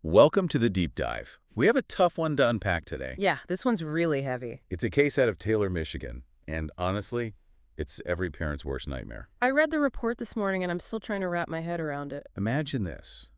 Welcome to the deep dive. We have a tough one to unpack today. Yeah, this one's really heavy. It's a case out of Taylor, Michigan, and honestly, it's every parent's worst nightmare. I read the report this morning and I'm still trying to wrap my head around it. Imagine this.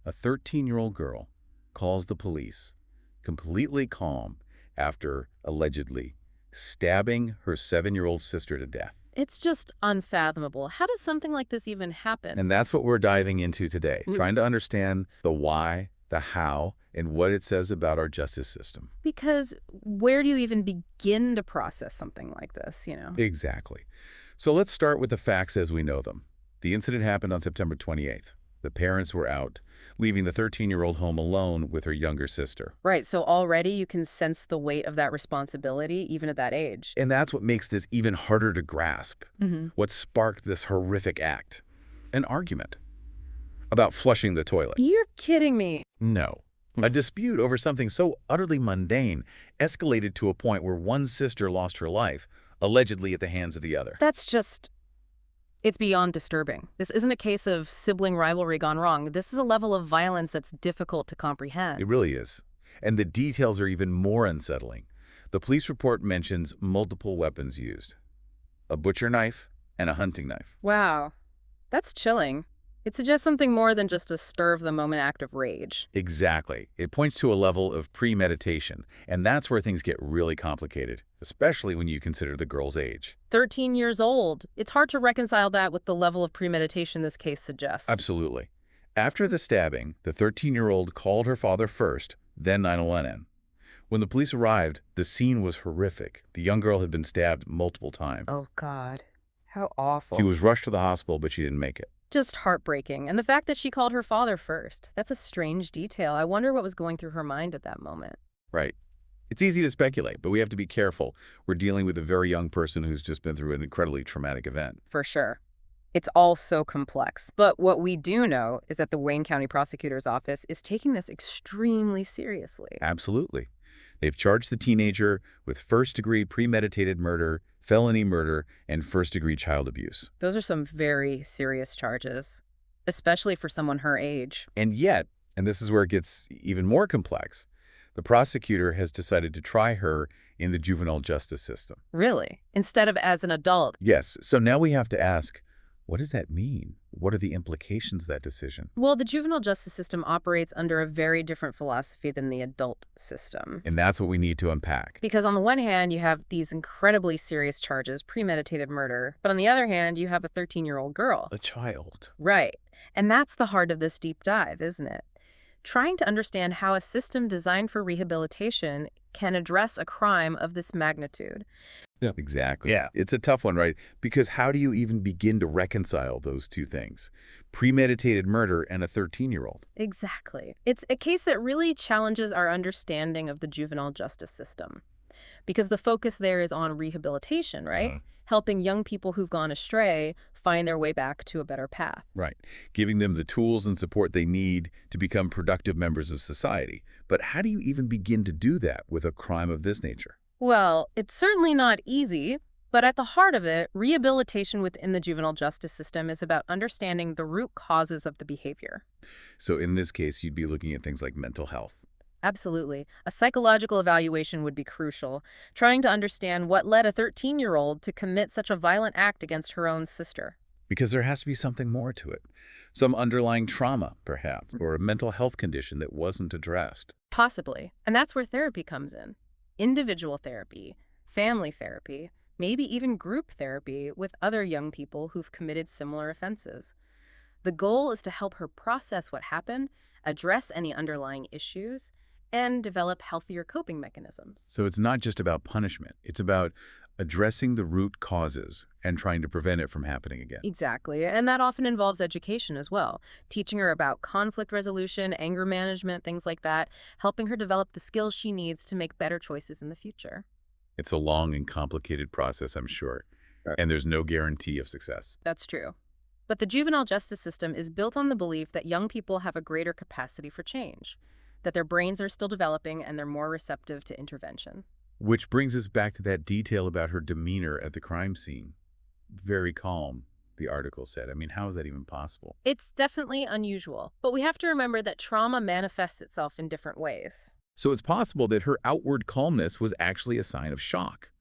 A 13-year-old girl calls the police, completely calm, after allegedly stabbing her 7-year-old sister to death. It's just unfathomable. How does something like this even happen? And that's what we're diving into today, Mm. trying to understand the why, the how, and what it says about our justice system. Because where do you even begin to process something like this, Exactly. So let's start with the facts as we know them. The incident happened on September 28th. The parents were out, leaving the 13-year-old home alone with her younger sister. Right, so already you can sense the weight of that responsibility, even at that age. And that's what makes this even harder to grasp. What sparked this horrific act? An argument about flushing the toilet. You're kidding me. No. A dispute over something so utterly mundane escalated to a point where one sister lost her life, allegedly at the hands of the other. It's beyond disturbing. This isn't a case of sibling rivalry gone wrong. This is a level of violence that's difficult to comprehend. It really is. And the details are even more unsettling. The police report mentions multiple weapons used. A butcher knife and a hunting knife. Wow, that's chilling. It suggests something more than just a spur-of-the-moment act of rage. Exactly. It points to a level of premeditation, and that's where things get really complicated, especially when you consider the girl's age. 13 years old. It's hard to reconcile that with the level of premeditation this case suggests. Absolutely. After the stabbing, the 13-year-old called her father first, then 911. When the police arrived, the scene was horrific. The young girl had been stabbed multiple times. Oh, God. How awful. She was rushed to the hospital, but she didn't make it. Just heartbreaking. And the fact that she called her father first, that's a strange detail. I wonder what was going through her mind at that moment. Right. It's easy to speculate, but we have to be careful. We're dealing with a very young person who's just been through an incredibly traumatic event. For sure. It's all so complex. But what we do know is that the Wayne County Prosecutor's Office is taking this extremely seriously. Absolutely. They've charged the teenager with first-degree premeditated murder, felony murder, and first-degree child abuse. Those are some very serious charges, especially for someone her age. And yet, and this is where it gets even more complex, the prosecutor has decided to try her in the juvenile justice system. Really? Instead of as an adult. Yes, so now we have to ask, what does that mean? What are the implications of that decision? Well, the juvenile justice system operates under a very different philosophy than the adult system. And that's what we need to unpack. Because on the one hand, you have these incredibly serious charges, premeditated murder, but on the other hand, you have a 13-year-old girl. A child. Right. And that's the heart of this deep dive, isn't it? Trying to understand how a system designed for rehabilitation can address a crime of this magnitude. Yeah. Exactly. Yeah. It's a tough one, right? Because how do you even begin to reconcile those two things? Premeditated murder and a 13-year-old. Exactly. It's a case that really challenges our understanding of the juvenile justice system. Because the focus there is on rehabilitation, right? Helping young people who've gone astray find their way back to a better path. Right. Giving them the tools and support they need to become productive members of society. But how do you even begin to do that with a crime of this nature? Well, it's certainly not easy, but at the heart of it, rehabilitation within the juvenile justice system is about understanding the root causes of the behavior. So in this case, you'd be looking at things like mental health. Absolutely. A psychological evaluation would be crucial, trying to understand what led a 13-year-old to commit such a violent act against her own sister. Because there has to be something more to it. Some underlying trauma, perhaps, or a mental health condition that wasn't addressed. Possibly. And that's where therapy comes in. Individual therapy, family therapy, maybe even group therapy with other young people who've committed similar offenses. The goal is to help her process what happened, address any underlying issues, and develop healthier coping mechanisms. So it's not just about punishment. It's about addressing the root causes and trying to prevent it from happening again. Exactly, and that often involves education as well, teaching her about conflict resolution, anger management, things like that, helping her develop the skills she needs to make better choices in the future. It's a long and complicated process, I'm sure, and there's no guarantee of success. That's true. But the juvenile justice system is built on the belief that young people have a greater capacity for change, that their brains are still developing and they're more receptive to intervention. Which brings us back to that detail about her demeanor at the crime scene. Very calm, the article said. I mean, how is that even possible? It's definitely unusual, but we have to remember that trauma manifests itself in different ways. So it's possible that her outward calmness was actually a sign of shock,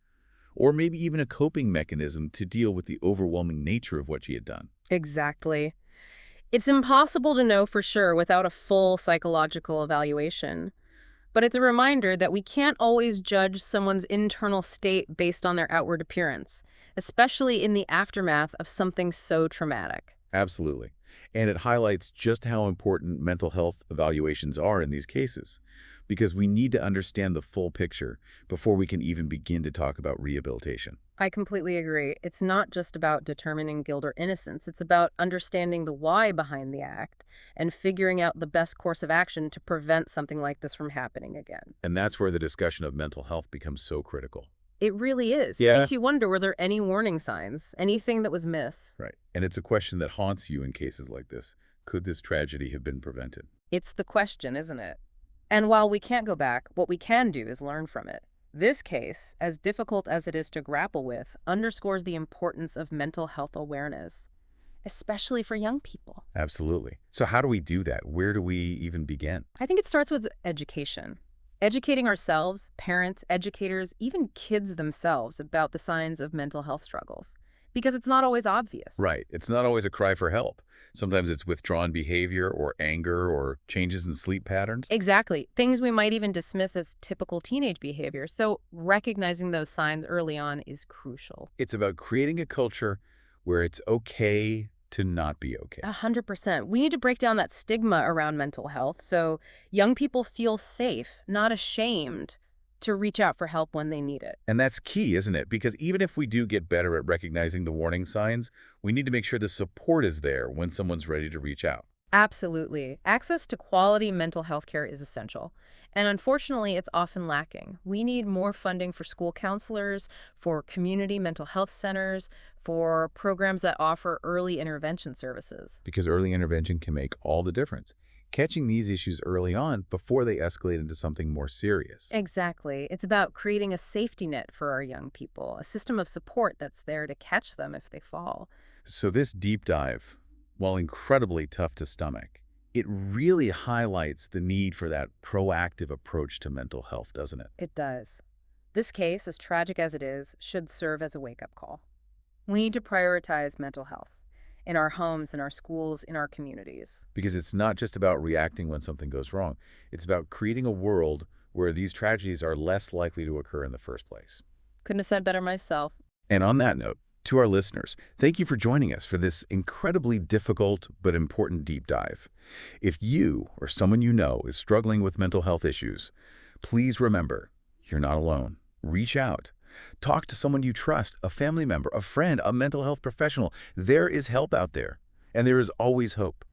or maybe even a coping mechanism to deal with the overwhelming nature of what she had done. Exactly. It's impossible to know for sure without a full psychological evaluation. But it's a reminder that we can't always judge someone's internal state based on their outward appearance, especially in the aftermath of something so traumatic. Absolutely. And it highlights just how important mental health evaluations are in these cases, because we need to understand the full picture before we can even begin to talk about rehabilitation. I completely agree. It's not just about determining guilt or innocence. It's about understanding the why behind the act and figuring out the best course of action to prevent something like this from happening again. And that's where the discussion of mental health becomes so critical. It really is. It Yeah. makes you wonder, were there any warning signs? Anything that was miss? Right. And it's a question that haunts you in cases like this. Could this tragedy have been prevented? It's the question, isn't it? And while we can't go back, what we can do is learn from it. This case, as difficult as it is to grapple with, underscores the importance of mental health awareness, especially for young people. Absolutely. So how do we do that? Where do we even begin? I think it starts with education. Educating ourselves, parents, educators, even kids themselves about the signs of mental health struggles. Because it's not always obvious. Right. It's not always a cry for help. Sometimes it's withdrawn behavior or anger or changes in sleep patterns. Exactly. Things we might even dismiss as typical teenage behavior. So recognizing those signs early on is crucial. It's about creating a culture where it's okay to not be okay. 100%. We need to break down that stigma around mental health so young people feel safe, not ashamed, to reach out for help when they need it. And that's key, isn't it? Because even if we do get better at recognizing the warning signs, we need to make sure the support is there when someone's ready to reach out. Absolutely. Access to quality mental health care is essential. And unfortunately, it's often lacking. We need more funding for school counselors, for community mental health centers, for programs that offer early intervention services. Because early intervention can make all the difference. Catching these issues early on before they escalate into something more serious. Exactly. It's about creating a safety net for our young people, a system of support that's there to catch them if they fall. So this deep dive, while incredibly tough to stomach, it really highlights the need for that proactive approach to mental health, doesn't it? It does. This case, as tragic as it is, should serve as a wake-up call. We need to prioritize mental health in our homes, in our schools, in our communities. Because it's not just about reacting when something goes wrong. It's about creating a world where these tragedies are less likely to occur in the first place. Couldn't have said better myself. And on that note, to our listeners, thank you for joining us for this incredibly difficult but important deep dive. If you or someone you know is struggling with mental health issues, please remember, you're not alone. Reach out. Talk to someone you trust, a family member, a friend, a mental health professional. There is help out there, and there is always hope.